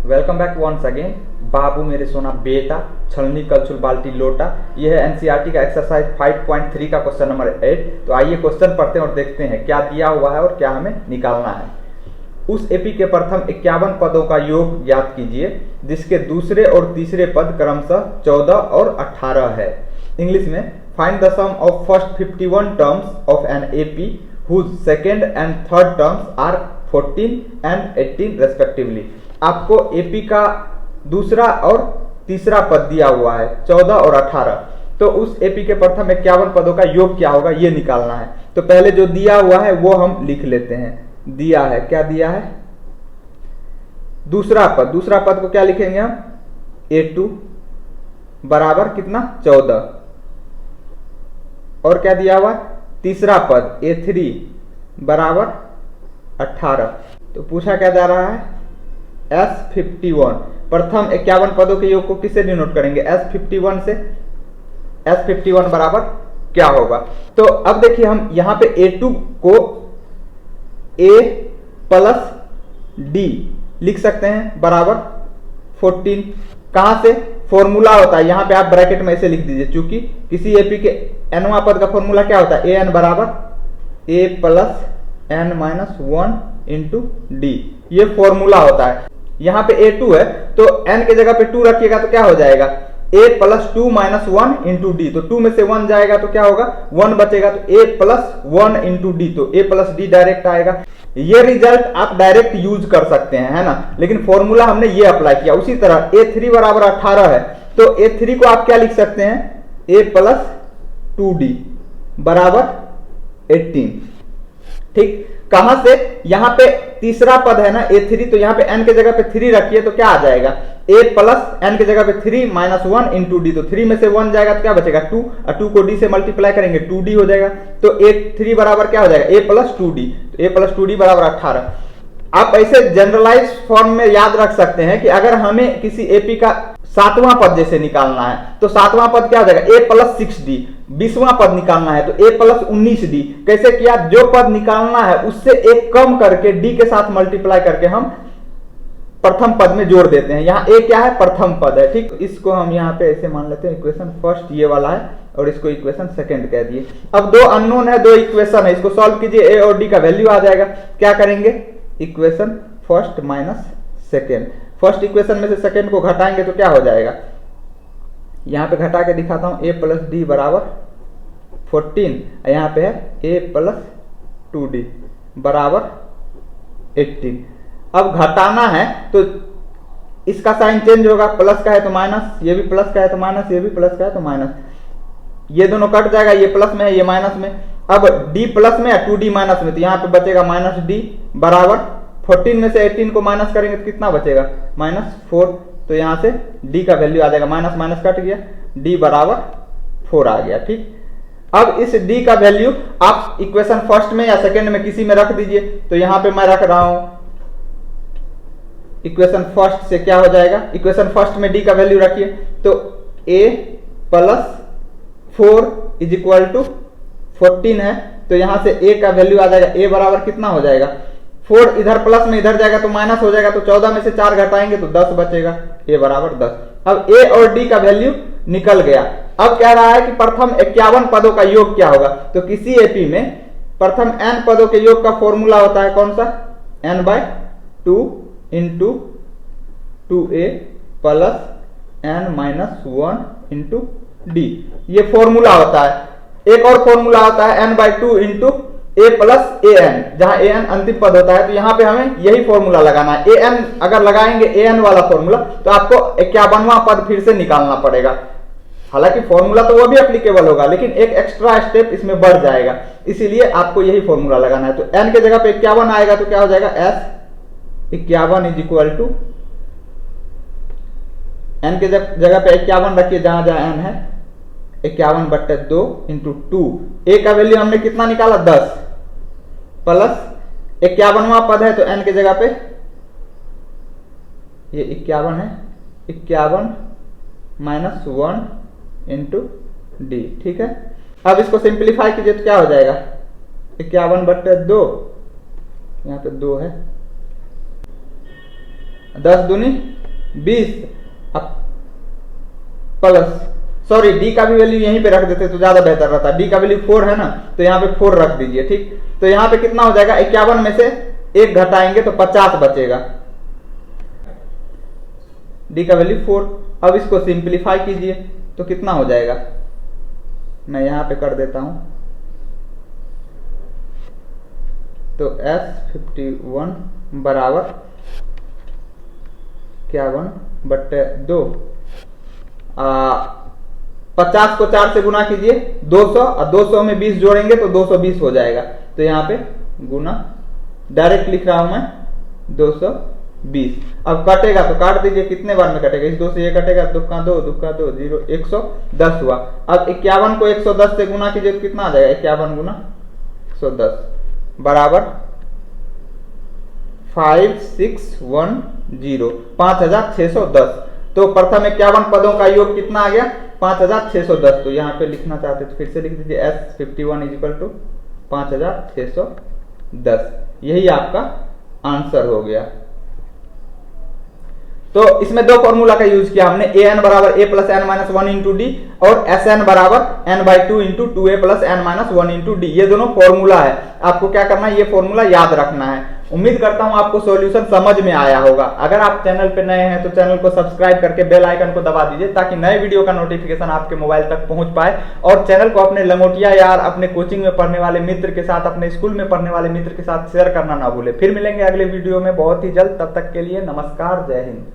Welcome back once again. बाबू मेरे सोना बेटा, छलनी कलछुल बाल्टी लोटा। यह है एनसीईआरटी का एक्सरसाइज 5.3 का क्वेश्चन नंबर 8। तो आइए क्वेश्चन पढ़ते हैं और देखते हैं क्या दिया हुआ है और क्या हमें निकालना है। उस एपी के प्रथम 51 पदों का योग ज्ञात कीजिए जिसके दूसरे और तीसरे पद क्रमशः 14 और 18 है। इंग्लिश में find the sum of first 51 terms of an AP whose second and third terms are 14 and 18 respectively। आपको एपी का दूसरा और तीसरा पद दिया हुआ है 14 और 18। तो उस एपी के प्रथम 51 पदों का योग क्या होगा ये निकालना है। तो पहले जो दिया हुआ है वो हम लिख लेते हैं। दिया है, क्या दिया है? दूसरा पद। दूसरा पद को क्या लिखेंगे हम? A2 बराबर कितना? 14। और क्या दिया हुआ? तीसरा पद A3 बराबर 18। तो पूछा क्या जा रहा है? S51। प्रथम 51 पदों के योग को किससे डिनोट करेंगे? S51 से। S51 बराबर क्या होगा? तो अब देखिए हम यहां पे A2 को A प्लस D लिख सकते हैं बराबर 14। कहां से? फॉर्मूला होता है, यहां पे आप ब्रैकेट में ऐसे लिख दीजिए, क्योंकि किसी एपी के एनवा पद का फॉर्मूला क्या होता है? an बराबर a plus n minus 1 into D. ये फॉर्मूला होता है। यहां पे a2 है तो n के जगह पे 2 रखिएगा तो क्या हो जाएगा? a plus 2 minus 1 into D. तो 2 में से 1 जाएगा तो क्या होगा? 1 बचेगा। तो a प्लस 1 इंटू डी, तो a प्लस डी डायरेक्ट आएगा। ये रिजल्ट आप डायरेक्ट यूज कर सकते हैं, है ना, लेकिन फॉर्मूला हमने ये अप्लाई किया। उसी तरह a3 बराबर 18 है तो a3 को आप क्या लिख सकते हैं? a प्लस 2d बराबर 18। ठीक, कहां से? यहां पे तीसरा पद है ना A3, तो यहां पे n के जगह पे 3 रखिए तो क्या आ जाएगा? a प्लस n के जगह पे 3 माइनस 1 इंटू डी। तो 3 में से 1 जाएगा तो क्या बचेगा? 2, और 2 को d से मल्टीप्लाई करेंगे 2d हो जाएगा। तो A3 बराबर क्या हो जाएगा? a plus 2d। तो a प्लस 2d बराबर 18। आप ऐसे जनरलाइज फॉर्म में याद रख सकते हैं कि अगर हमें किसी एपी का 7वां पद जैसे निकालना है तो 7वां पद क्या हो जाएगा? a plus 6d। 20वां पद निकालना है तो a प्लस 19d। कैसे किया? जो पद निकालना है उससे एक कम करके d के साथ मल्टीप्लाई करके हम प्रथम पद में जोड़ देते हैं। यहाँ a क्या है? प्रथम पद है। ठीक, इसको हम यहाँ पे ऐसे मान लेते हैं इक्वेशन फर्स्ट ये वाला है और इसको इक्वेशन सेकंड कह दिए। अब दो अननोन है, दो इक्वेशन है, इसको सॉल्व कीजिए, a और d का वैल्यू आ जाएगा। क्या करेंगे? Equation first minus second. First equation में से सेकेंड को घटाएंगे तो क्या हो जाएगा? यहां पे घटा के दिखाता हूं। a प्लस डी बराबर 14, यहां पे है a प्लस 2d बराबर 18। अब घटाना है तो इसका साइन चेंज होगा, प्लस का है तो माइनस, ये भी प्लस का है तो माइनस, ये भी प्लस का है तो माइनस। ये दोनों कट जाएगा, ये प्लस में है ये माइनस में। अब d प्लस में है 2d माइनस में, तो यहाँ पे बचेगा माइनस d बराबर 14 में से 18 को माइनस करेंगे तो कितना बचेगा? माइनस 4। तो यहाँ से d का वैल्यू आ जाएगा, माइनस माइनस कट गया, d बराबर 4 आ गया। ठीक, अब इस d का वैल्यू आप इक्वेशन फर्स्ट में या सेकेंड में किसी में रख दीजिए। तो यहाँ पे मैं रख रहा हूं इक्वेशन फर्स्ट से, क्या हो जाएगा? इक्वेशन फर्स्ट में d का वैल्यू रखिए तो a plus 4 is equal to 14 है। तो यहां से a का वैल्यू आ जाएगा, a बराबर कितना हो जाएगा? 4 इधर प्लस में इधर जाएगा तो माइनस हो जाएगा, तो 14 में से 4 घटाएंगे तो 10 बचेगा, a बराबर 10। अब a और d का वैल्यू निकल गया। अब कह रहा है कि प्रथम 51 पदों का योग क्या होगा? तो किसी एपी में प्रथम n पदों के योग का फॉर्मूला होता है कौन सा? n/2 into 2a plus n minus 1 into D. ये फॉर्मूला होता है। एक और फॉर्मूला होता है n/2 into a plus an, जहां an अंतिम पद होता है। तो यहां पे हमें यही फॉर्मूला लगाना है। an अगर लगाएंगे an वाला फॉर्मूला तो आपको 51वां पद फिर से निकालना पड़ेगा। हालांकि फॉर्मूला तो वो भी एप्लीकेबल होगा, लेकिन एक एक्स्ट्रा स्टेप इसमें बढ़ जाएगा, इसीलिए आपको यही फॉर्मूला लगाना है। तो n के जगह पे 51 आएगा तो क्या हो जाएगा? s 51 is equal to, n के जगह पे 51 रखिए जहां जहां n है, 51/2 इंटू 2। a का वैल्यू हमने कितना निकाला? 10 प्लस 51वां पद है तो n के जगह पे ये 51 है, 51 माइनस 1 इंटू डी। ठीक है, अब इसको सिंप्लीफाई कीजिए तो क्या हो जाएगा? 51/2, यहाँ पे 2 है, 10 दूनी 20 प्लस, सॉरी डी का भी वैल्यू यहीं पे रख देते तो ज्यादा बेहतर रहता। डी का वैल्यू 4 है ना, तो यहाँ पे 4 रख दीजिए। ठीक, तो यहाँ पे कितना हो जाएगा, 51 में से 1 घटाएंगे तो 50 बचेगा। डी का वैल्यू 4। अब इसको सिंप्लीफाई कीजिए तो कितना हो जाएगा, मैं यहां पे कर देता हूं। तो S51 बराबर 51/2, 50 को 4 से गुना कीजिए 200, और 200 में 20 जोड़ेंगे तो 220 हो जाएगा। तो यहाँ पे गुना, डायरेक्ट लिख रहा हूं मैं 220। अब कटेगा तो काट दीजिए, कितने बार में कटेगा, इस 2 से ये कटेगा, दुक्का 2 0, 110 हुआ। अब 51 को 110 से गुना कीजिए तो कितना आ जाएगा, 51 गुना 110 बराबर 5610, 5610। तो प्रथम 51 पदों का योग कितना आ गया, 5610। तो यहाँ पे लिखना चाहते तो फिर से लिख दीजिए S51 = 5610। यही आपका आंसर हो गया। तो इसमें दो फॉर्मूला का यूज किया हमने, an बराबर a plus n minus 1 into D और Sn बराबर n/2 into 2a plus n minus 1 into D. ये दोनों फॉर्मूला है, आपको क्या करना है, ये फॉर्मूला याद रखना है। उम्मीद करता हूं आपको सॉल्यूशन समझ में आया होगा। अगर आप चैनल पे नए हैं तो चैनल को सब्सक्राइब करके बेल आइकन को दबा दीजिए ताकि नए वीडियो का नोटिफिकेशन आपके मोबाइल तक पहुंच पाए। और चैनल को अपने लंगोटिया यार, अपने कोचिंग में पढ़ने वाले मित्र के साथ, अपने स्कूल में पढ़ने वाले मित्र के साथ शेयर करना ना भूले। फिर मिलेंगे अगले वीडियो में बहुत ही जल्द, तब तक के लिए नमस्कार, जय हिंद।